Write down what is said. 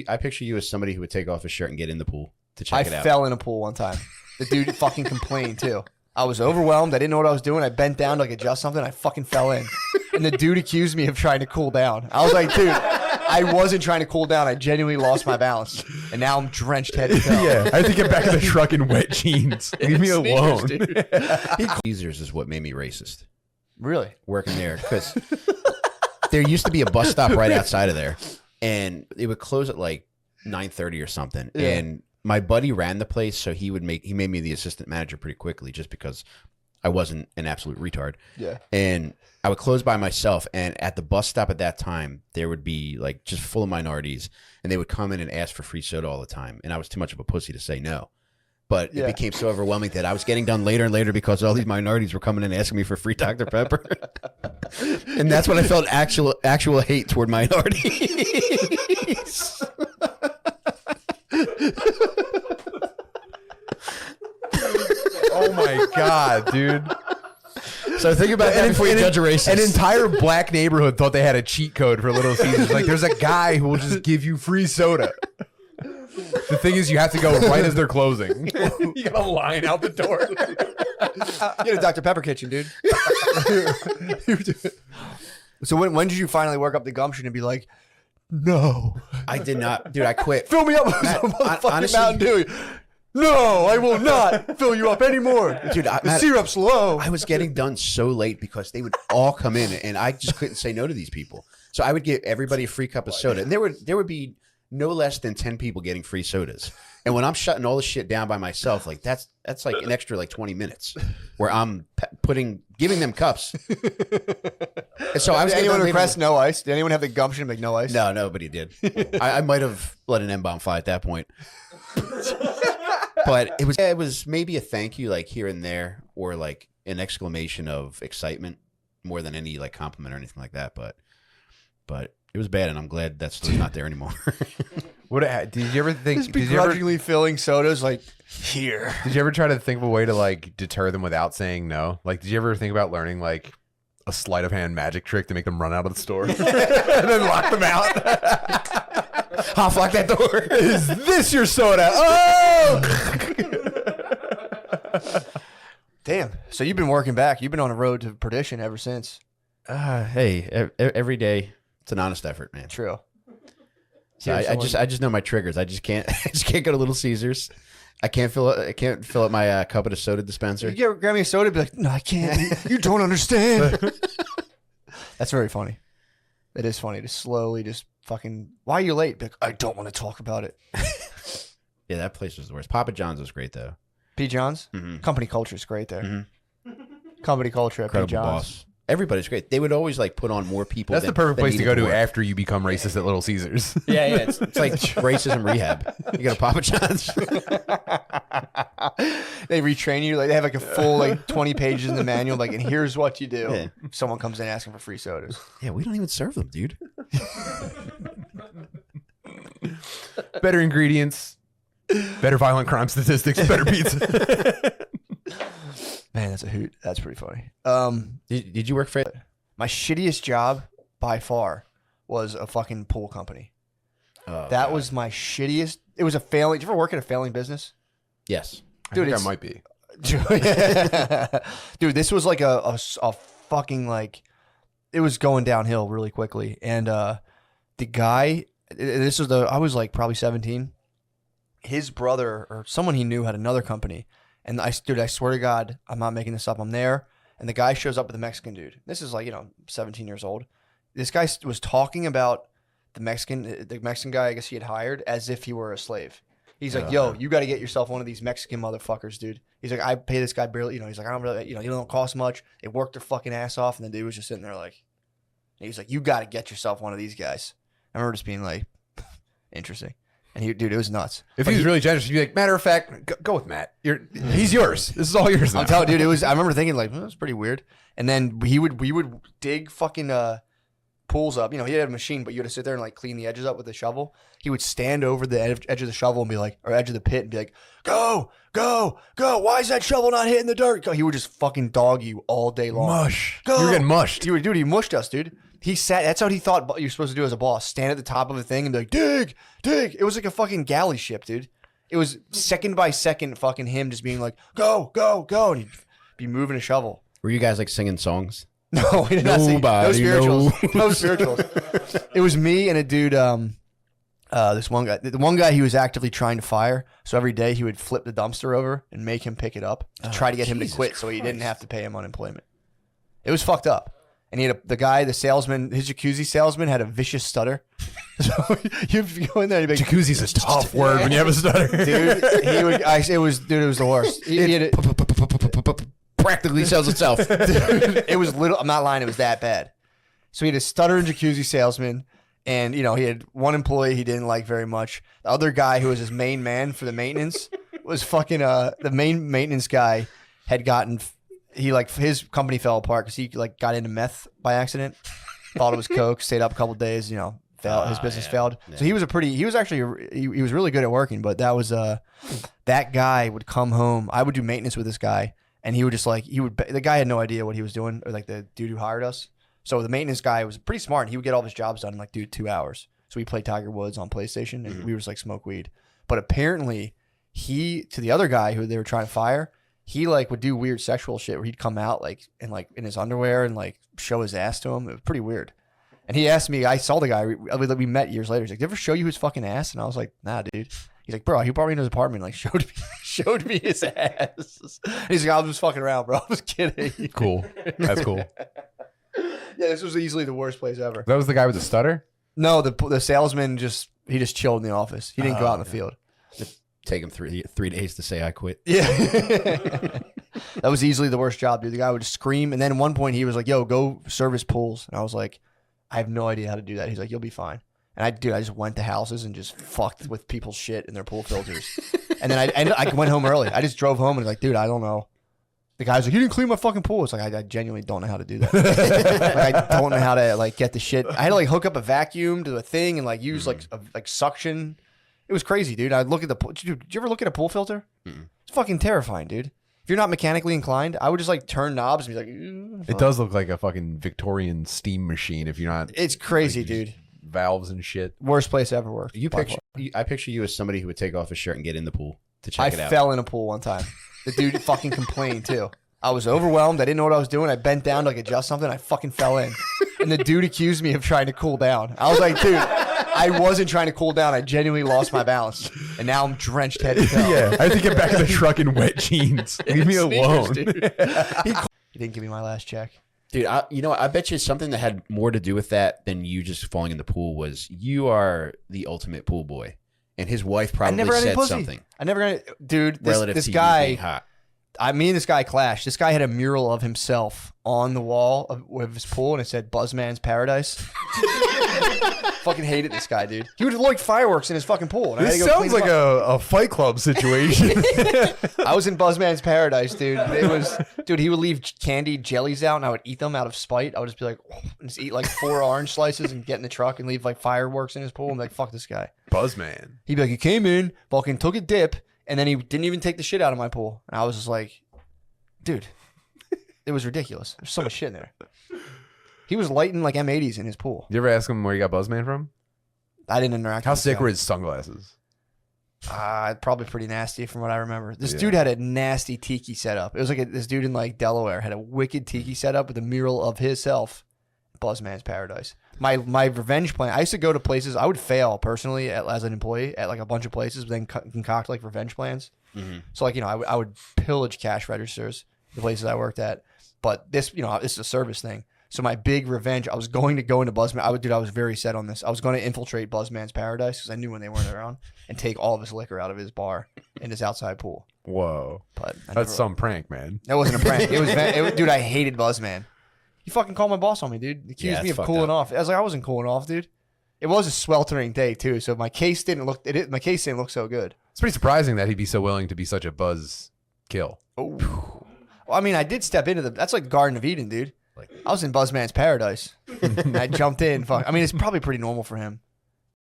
I picture you as somebody who would take off his shirt and get in the pool to check it out. I fell in a pool one time. The dude fucking complained too. I was overwhelmed. I didn't know what I was doing. I bent down to like adjust something. I fucking fell in. And the dude accused me of trying to cool down. I was like, dude, I wasn't trying to cool down. I genuinely lost my balance. And now I'm drenched head to toe. Yeah, I had to get back in the truck in wet jeans. Leave me alone. Caesars is what made me racist. Really? Working there. Because there used to be a bus stop right outside of there. And it would close at like 9:30 or something. Yeah. And my buddy ran the place, so he made me the assistant manager pretty quickly just because I wasn't an absolute retard. Yeah. And I would close by myself, and at the bus stop at that time, there would be like just full of minorities, and they would come in and ask for free soda all the time. And I was too much of a pussy to say no. But it became so overwhelming that I was getting done later and later because all these minorities were coming in and asking me for free Dr. Pepper. And that's when I felt actual hate toward minorities. Oh my God, dude. So think about that before you judge a racist. An entire black neighborhood thought they had a cheat code for Little Caesars. Like, there's a guy who will just give you free soda. The thing is, you have to go right as they're closing. You got to line out the door. Get a Dr. Pepper kitchen, dude. So when did you finally work up the gumption and be like, no? I did not. Dude, I quit. Fill me up with some motherfucking Mountain Dew. No, I will not fill you up anymore. Dude, the syrup's low. I was getting done so late because they would all come in, and I just couldn't say no to these people. So I would give everybody a free cup of soda. And there would be no less than 10 people getting free sodas. And when I'm shutting all this shit down by myself, like that's like an extra like 20 minutes where I'm giving them cups. And so I was. Did anyone request no ice? Did anyone have the gumption to make no ice? No, nobody did. I might have let an M-bomb fly at that point. But it was maybe a thank you like here and there, or like an exclamation of excitement more than any like compliment or anything like that. But it was bad, and I'm glad that's still not there anymore. Did you ever think? Just begrudgingly filling sodas like here. Did you ever try to think of a way to like deter them without saying no? Like, did you ever think about learning like a sleight of hand magic trick to make them run out of the store and then lock them out? Half lock that door. Is this your soda? Oh! Damn. So you've been working back. You've been on a road to perdition ever since. Hey, every day it's an honest effort, man. True. So I just know my triggers. I just can't go to Little Caesars. I can't fill up my cup at a soda dispenser. You grab me a soda, be like, no, I can't. You don't understand. That's very funny. It is funny to slowly just fucking. Why are you late? Be like, I don't want to talk about it. Yeah, that place was the worst. Papa John's was great though. P. John's? Mm-hmm. Company culture is great there. Mm-hmm. Company culture at Incredible P. John's. Boss. Everybody's great. They would always like put on more people. That's the perfect place to go to after you become racist at Little Caesars. Yeah. It's like racism rehab. You go to Papa John's. They retrain you. Like they have like a full like 20 pages in the manual. Like, and here's what you do. Yeah. If someone comes in asking for free sodas. Yeah, we don't even serve them, dude. Better ingredients, better violent crime statistics, better pizza. Man, that's a hoot. That's pretty funny. Did you work for? My shittiest job by far was a fucking pool company. Oh, that God. was my shittiest. It was a failing. Did you ever work at a failing business? Yes. Dude, I think I might be. Dude, this was like a fucking like, it was going downhill really quickly. And the guy, I was like probably 17. His brother or someone he knew had another company. And I swear to God, I'm not making this up. I'm there. And the guy shows up with a Mexican dude. This is like, 17 years old. This guy was talking about the Mexican guy I guess he had hired as if he were a slave. He's like, yo, you got to get yourself one of these Mexican motherfuckers, dude. He's like, I pay this guy barely, he's like, I don't really, you don't cost much. They work their fucking ass off. And the dude was just sitting there like, he's like, you got to get yourself one of these guys. I remember just being like, interesting. And dude, it was nuts. If he was really generous, you'd be like, matter of fact, go with Matt. He's yours. This is all yours now. I'm telling you, dude, I remember thinking like, that's pretty weird. And then we would dig fucking pools up. He had a machine, but you had to sit there and like clean the edges up with a shovel. He would stand over the edge of the shovel and be like, or edge of the pit and be like, go. Why is that shovel not hitting the dirt? He would just fucking dog you all day long. Mush. Go. You were getting mushed. He mushed us, dude. He sat. That's what he thought you're supposed to do as a boss. Stand at the top of a thing and be like, dig, dig. It was like a fucking galley ship, dude. It was second by second fucking him just being like, go, go, go. And he'd be moving a shovel. Were you guys like singing songs? No, we did not sing. No spirituals. No spirituals. It was me and a dude, this one guy. The one guy he was actively trying to fire. So every day he would flip the dumpster over and make him pick it up to try to get him to quit so he didn't have to pay him unemployment. It was fucked up. And he had the salesman, his jacuzzi salesman had a vicious stutter. So you go in there and you'd be like, Jacuzzi's a tough word when you have a stutter. Dude, it was the worst. He had Practically sells itself. Dude, it was little, I'm not lying, it was that bad. So he had a stuttering jacuzzi salesman, and he had one employee he didn't like very much. The other guy who was his main man for the maintenance was fucking the main maintenance guy had gotten his company fell apart because he got into meth by accident. Thought it was coke, stayed up a couple days, failed, his business failed. Yeah. So he was he was really good at working, but that was that guy would come home. I would do maintenance with this guy, and he would just the guy had no idea what he was doing, or the dude who hired us. So the maintenance guy was pretty smart, and he would get all of his jobs done in 2 hours. So we played Tiger Woods on PlayStation, and we would just smoke weed. But apparently to the other guy who they were trying to fire, he would do weird sexual shit where he'd come out in his underwear and show his ass to him. It was pretty weird. And he asked me, I saw the guy, we met years later. He's like, did he ever show you his fucking ass? And I was like, nah, dude. He's like, bro, he brought me into his apartment and showed me his ass. And he's like, I was just fucking around, bro. I was kidding. Cool. That's cool. Yeah, this was easily the worst place ever. That was the guy with the stutter? No, the salesman just chilled in the office. He didn't go out in the field. Take him 3 days to say I quit. Yeah. That was easily the worst job, dude. The guy would scream, and then at one point he was like, yo, go service pools. And I was like, I have no idea how to do that. He's like, you'll be fine. And I just went to houses and just fucked with people's shit in their pool filters. And then I went home early. I just drove home and was like, dude, I don't know. The guy's like, you didn't clean my fucking pool. It's like, I genuinely don't know how to do that. I don't know how to get the shit. I had to hook up a vacuum to a thing and use suction. It was crazy, dude. I'd look at the pool. Did you ever look at a pool filter? Mm-mm. It's fucking terrifying, dude. If you're not mechanically inclined, I would just turn knobs and be like, it does look like a fucking Victorian steam machine if you're not. It's crazy, dude. Valves and shit. Worst place I ever worked. I picture you as somebody who would take off his shirt and get in the pool to check it out. I fell in a pool one time. The dude fucking complained too. I was overwhelmed. I didn't know what I was doing. I bent down to adjust something. I fucking fell in. And the dude accused me of trying to cool down. I was like, dude, I wasn't trying to cool down. I genuinely lost my balance. And now I'm drenched head to toe. Yeah, I had to get back in the truck in wet jeans. Leave me alone. He didn't give me my last check. Dude, I bet you something that had more to do with that than you just falling in the pool was you are the ultimate pool boy. And his wife probably said something. I never got it. Dude, relative this to guy, you being hot. Me and this guy clashed. This guy had a mural of himself on the wall of his pool, and it said Buzzman's Paradise. Fucking hated this guy, dude. He would like fireworks in his fucking pool. And this sounds like a Fight Club situation. I was in Buzzman's Paradise, dude. Dude, he would leave candied jellies out, and I would eat them out of spite. I would just be like, and just eat 4 orange slices and get in the truck and leave fireworks in his pool. I'm like, fuck this guy. Buzzman. He'd be like, he came in, fucking took a dip, and then he didn't even take the shit out of my pool. And I was just like, dude, it was ridiculous. There's so much shit in there. He was lighting M80s in his pool. You ever ask him where you got Buzzman from? I didn't interact How with sick were his sunglasses? Probably pretty nasty from what I remember. This dude had a nasty tiki setup. It was this dude in Delaware had a wicked tiki setup with a mural of himself. Buzzman's Paradise. My revenge plan. I used to go to places. I would fail personally as an employee at a bunch of places, but then concoct revenge plans. Mm-hmm. So I would pillage cash registers the places I worked at. But this this is a service thing. So my big revenge, I was going to go into Buzzman. I was very set on this. I was going to infiltrate Buzzman's Paradise because I knew when they weren't around and take all of his liquor out of his bar in his outside pool. Whoa, but that's some prank, man. That wasn't a prank. Dude, I hated Buzzman. He fucking called my boss on me, dude. He accused me of cooling off. I was like, I wasn't cooling off, dude. It was a sweltering day too, so my case didn't look so good. It's pretty surprising that he'd be so willing to be such a buzz kill. Oh, well, I mean, I did step into that's like Garden of Eden, dude. I was in Buzzman's Paradise. And I jumped in. I mean, it's probably pretty normal for him.